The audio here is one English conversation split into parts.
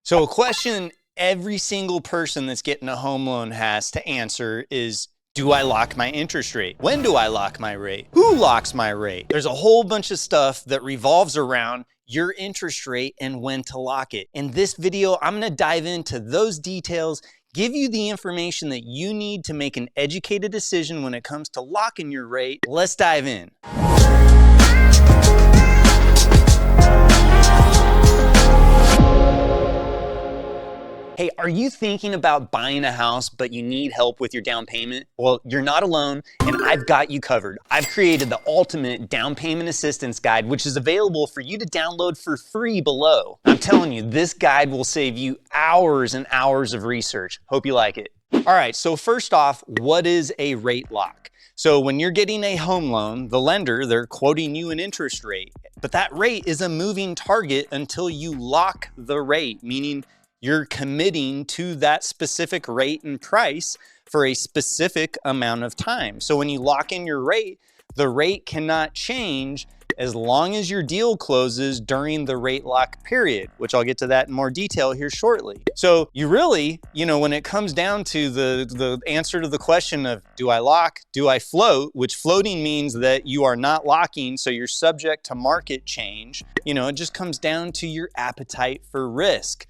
So a question every single person that's getting a home loan has to answer is, do I lock my interest rate? When do I lock my rate? Who locks my rate? There's a whole bunch of stuff that revolves around your interest rate and when to lock it. In this video, I'm gonna dive into those details, give you the information that you need to make an educated decision when it comes to locking your rate. Let's dive in. Hey, are you thinking about buying a house, but you need help with your down payment? Well, you're not alone, and I've got you covered. I've created the ultimate down payment assistance guide, which is available for you to download for free below. I'm telling you, this guide will save you hours and hours of research. Hope you like it. All right, so first off, what is a rate lock? So when you're getting a home loan, the lender, they're quoting you an interest rate, but that rate is a moving target until you lock the rate, meaning you're committing to that specific rate and price for a specific amount of time. So when you lock in your rate, the rate cannot change as long as your deal closes during the rate lock period, which I'll get to that in more detail here shortly. So you really, when it comes down to the answer to the question of, do I lock, do I float, which floating means that you are not locking, so you're subject to market change. It just comes down to your appetite for risk.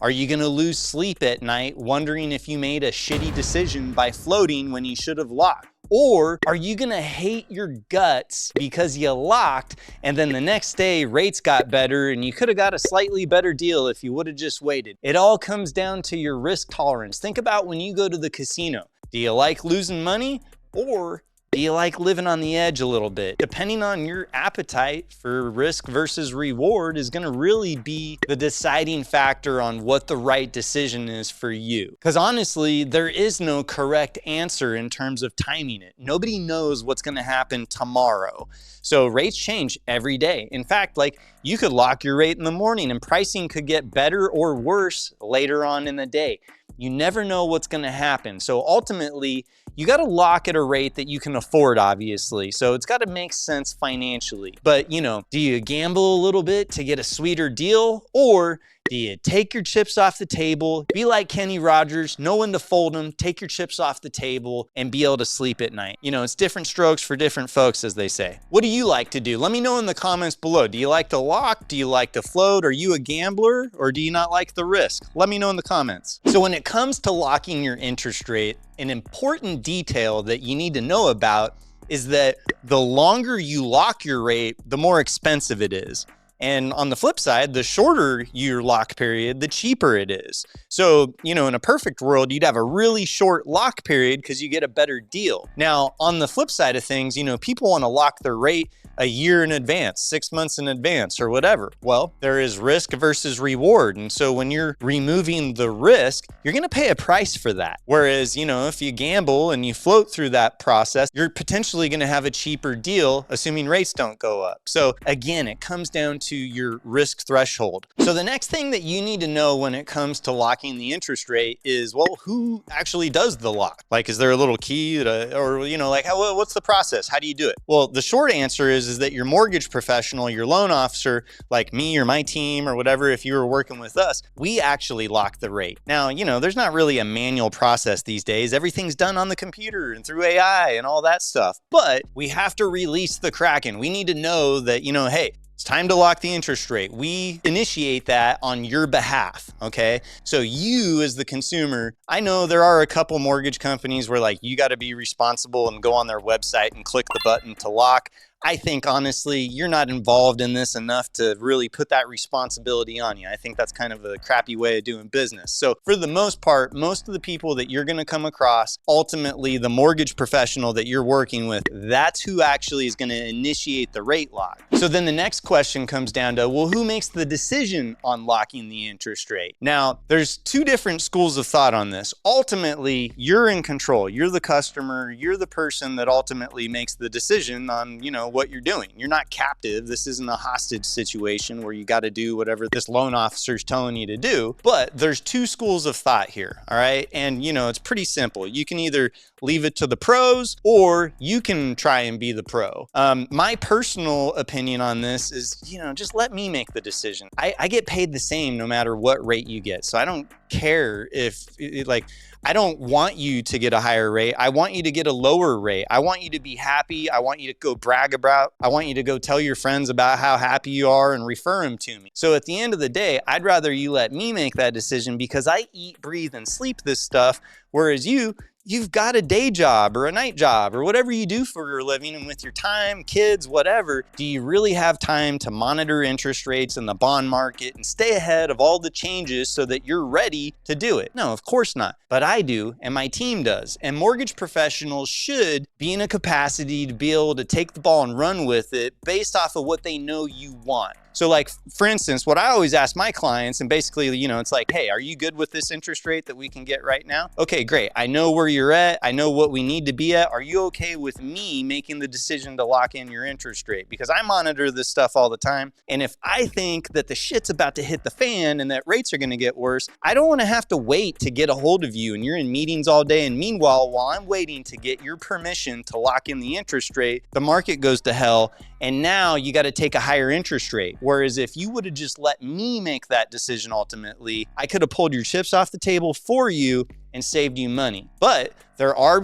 Are you gonna lose sleep at night wondering if you made a shitty decision by floating when you should have locked? Or are you gonna hate your guts because you locked and then the next day rates got better and you could have got a slightly better deal if you would have just waited? It all comes down to your risk tolerance. Think about when you go to the casino. Do you like losing money, or do you like living on the edge a little bit? Depending on your appetite for risk versus reward is gonna really be the deciding factor on what the right decision is for you. Because honestly, there is no correct answer in terms of timing it. Nobody knows what's gonna happen tomorrow. So rates change every day. In fact, you could lock your rate in the morning and pricing could get better or worse later on in the day. You never know what's gonna happen. So ultimately, you gotta lock at a rate that you can afford, obviously. So it's gotta make sense financially. But do you gamble a little bit to get a sweeter deal? Or do you take your chips off the table, be like Kenny Rogers, know when to fold them, take your chips off the table, and be able to sleep at night? It's different strokes for different folks, as they say. What do you like to do? Let me know in the comments below. Do you like to lock? Do you like to float? Are you a gambler, or do you not like the risk? Let me know in the comments. So when it comes to locking your interest rate, an important detail that you need to know about is that the longer you lock your rate, the more expensive it is. And on the flip side, the shorter your lock period, the cheaper it is. So, in a perfect world, you'd have a really short lock period because you get a better deal. Now, on the flip side of things, people want to lock their rate a year in advance, 6 months in advance, or whatever. Well, there is risk versus reward. And so when you're removing the risk, you're going to pay a price for that. Whereas, if you gamble and you float through that process, you're potentially going to have a cheaper deal, assuming rates don't go up. So again, it comes down to your risk threshold. So the next thing that you need to know when it comes to locking the interest rate is, well, who actually does the lock? Is there a little key what's the process? How do you do it? Well, the short answer is that your mortgage professional, your loan officer, like me or my team or whatever, if you were working with us, we actually lock the rate. Now, there's not really a manual process these days. Everything's done on the computer and through AI and all that stuff. But we have to release the Kraken. We need to know that, hey, it's time to lock the interest rate. We initiate that on your behalf, okay? So you as the consumer, I know there are a couple mortgage companies where you gotta be responsible and go on their website and click the button to lock. I think honestly, you're not involved in this enough to really put that responsibility on you. I think that's kind of a crappy way of doing business. So for the most part, most of the people that you're gonna come across, ultimately the mortgage professional that you're working with, that's who actually is gonna initiate the rate lock. So then the next question comes down to, well, who makes the decision on locking the interest rate? Now, there's two different schools of thought on this. Ultimately, you're in control. You're the customer. You're the person that ultimately makes the decision on, what you're doing. You're not captive. This isn't a hostage situation where you got to do whatever this loan officer's telling you to do. But there's two schools of thought here, all right? And it's pretty simple. You can either leave it to the pros or you can try and be the pro. My personal opinion on this is, just let me make the decision. I get paid the same no matter what rate you get. So I don't care if I don't want you to get a higher rate. I want you to get a lower rate. I want you to be happy. I want you to go brag about. I want you to go tell your friends about how happy you are and refer them to me. So at the end of the day, I'd rather you let me make that decision because I eat, breathe, and sleep this stuff. Whereas you've got a day job or a night job or whatever you do for your living, and with your time, kids, whatever, do you really have time to monitor interest rates in the bond market and stay ahead of all the changes so that you're ready to do it? No, of course not. But I do, and my team does. And mortgage professionals should be in a capacity to be able to take the ball and run with it based off of what they know you want. So like, for instance, what I always ask my clients, and basically, it's like, hey, are you good with this interest rate that we can get right now? Okay, great. I know where you're at. I know what we need to be at. Are you okay with me making the decision to lock in your interest rate? Because I monitor this stuff all the time. And if I think that the shit's about to hit the fan and that rates are going to get worse, I don't want to have to wait to get a hold of you and you're in meetings all day. And meanwhile, while I'm waiting to get your permission to lock in the interest rate, the market goes to hell. And now you got to take a higher interest rate. Whereas if you would have just let me make that decision ultimately, I could have pulled your chips off the table for you and saved you money. But there are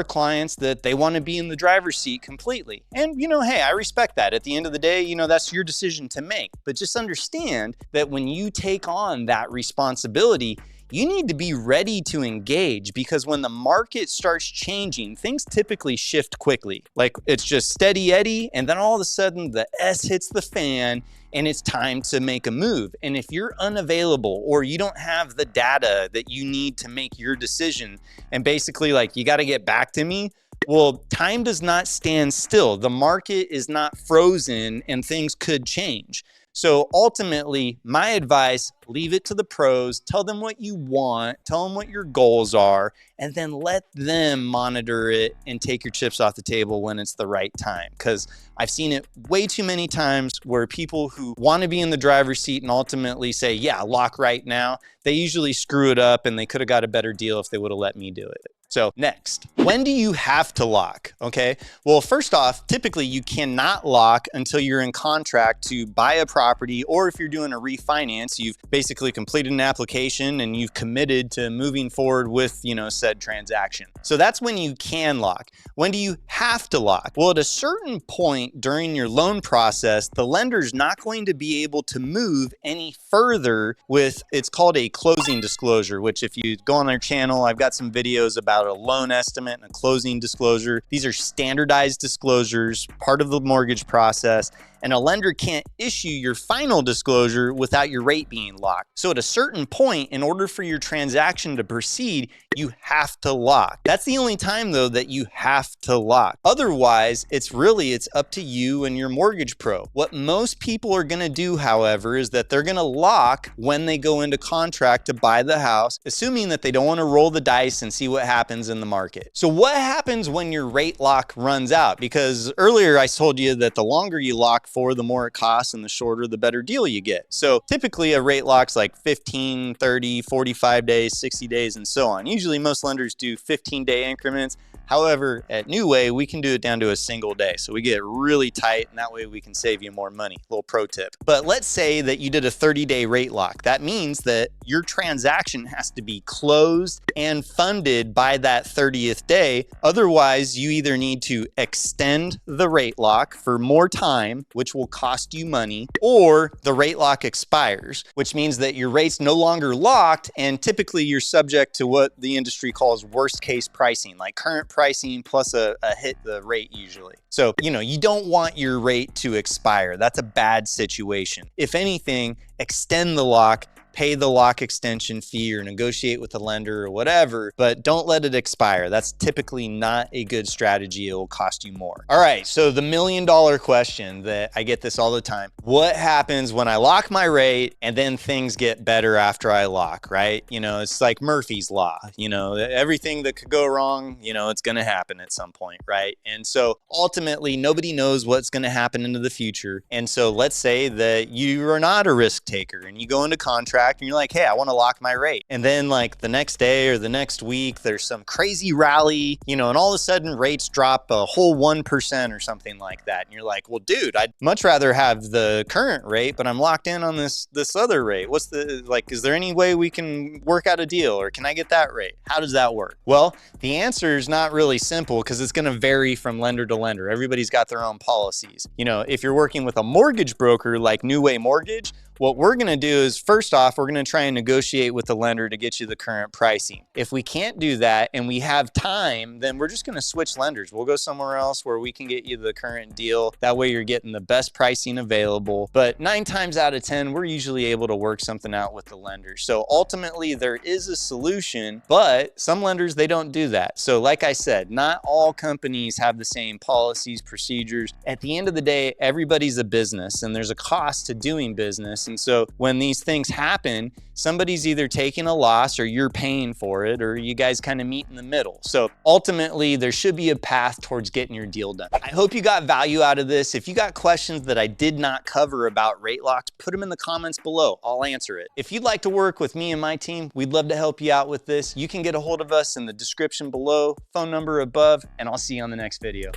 clients that they want to be in the driver's seat completely. And, hey, I respect that. At the end of the day, that's your decision to make. But just understand that when you take on that responsibility, you need to be ready to engage, because when the market starts changing, things typically shift quickly. Like, it's just steady Eddie, and then all of a sudden the S hits the fan and it's time to make a move. And if you're unavailable or you don't have the data that you need to make your decision, and basically you got to get back to me, well, time does not stand still. The market is not frozen and things could change. So ultimately, my advice, leave it to the pros, tell them what you want, tell them what your goals are, and then let them monitor it and take your chips off the table when it's the right time. Because I've seen it way too many times where people who want to be in the driver's seat and ultimately say, yeah, lock right now, they usually screw it up, and they could have got a better deal if they would have let me do it. So next, when do you have to lock? Okay, well, first off, typically you cannot lock until you're in contract to buy a property, or if you're doing a refinance, you've basically completed an application and you've committed to moving forward with, said transaction. So that's when you can lock. When do you have to lock? Well, at a certain point during your loan process, the lender's not going to be able to move any further with, it's called a closing disclosure, which if you go on our channel, I've got some videos about a loan estimate and a closing disclosure. These are standardized disclosures, part of the mortgage process, and a lender can't issue your final disclosure without your rate being locked. So at a certain point, in order for your transaction to proceed, you have to lock. That's the only time though that you have to lock. Otherwise, it's up to you and your mortgage pro. What most people are gonna do, however, is that they're gonna lock when they go into contract to buy the house, assuming that they don't wanna roll the dice and see what happens in the market. So what happens when your rate lock runs out? Because earlier I told you that the longer you lock for, the more it costs, and the shorter, the better deal you get. So typically a rate lock's like 15, 30, 45 days, 60 days, and so on. Usually most lenders do 15-day increments. However, at New Way, we can do it down to a single day. So we get really tight, and that way we can save you more money. Little pro tip. But let's say that you did a 30-day rate lock. That means that your transaction has to be closed and funded by that 30th day. Otherwise, you either need to extend the rate lock for more time, which will cost you money, or the rate lock expires, which means that your rate's no longer locked, and typically you're subject to what the industry calls worst case pricing, like current pricing plus a hit the rate usually. So, you don't want your rate to expire. That's a bad situation. If anything, extend the lock, pay the lock extension fee or negotiate with the lender or whatever, but don't let it expire. That's typically not a good strategy. It will cost you more. All right, so the $1 million question that I get this all the time. What happens when I lock my rate and then things get better after I lock, right? You know, it's like Murphy's Law. You know, everything that could go wrong, you know, it's going to happen at some point, right? And so ultimately, nobody knows what's going to happen into the future. And so let's say that you are not a risk taker and you go into contract and you're like, hey, I want to lock my rate. And then like the next day or the next week, there's some crazy rally, you know, and all of a sudden rates drop a whole 1% or something like that. And you're like, well, dude, I'd much rather have the current rate, but I'm locked in on this other rate. What's the, like, is there any way we can work out a deal, or can I get that rate? How does that work? Well, the answer is not really simple because it's going to vary from lender to lender. Everybody's got their own policies. You know, if you're working with a mortgage broker like New Way Mortgage, what we're going to do is, first off, we're going to try and negotiate with the lender to get you the current pricing. If we can't do that and we have time, then we're just going to switch lenders. We'll go somewhere else where we can get you the current deal. That way you're getting the best pricing available. But 9 times out of 10, we're usually able to work something out with the lender. So ultimately there is a solution, but some lenders, they don't do that. So like I said, not all companies have the same policies, procedures. At the end of the day, everybody's a business and there's a cost to doing business. And so when these things happen, somebody's either taking a loss or you're paying for it, or you guys kind of meet in the middle. So ultimately, there should be a path towards getting your deal done. I hope you got value out of this. If you got questions that I did not cover about rate locks, put them in the comments below. I'll answer it. If you'd like to work with me and my team, we'd love to help you out with this. You can get a hold of us in the description below, phone number above, and I'll see you on the next video.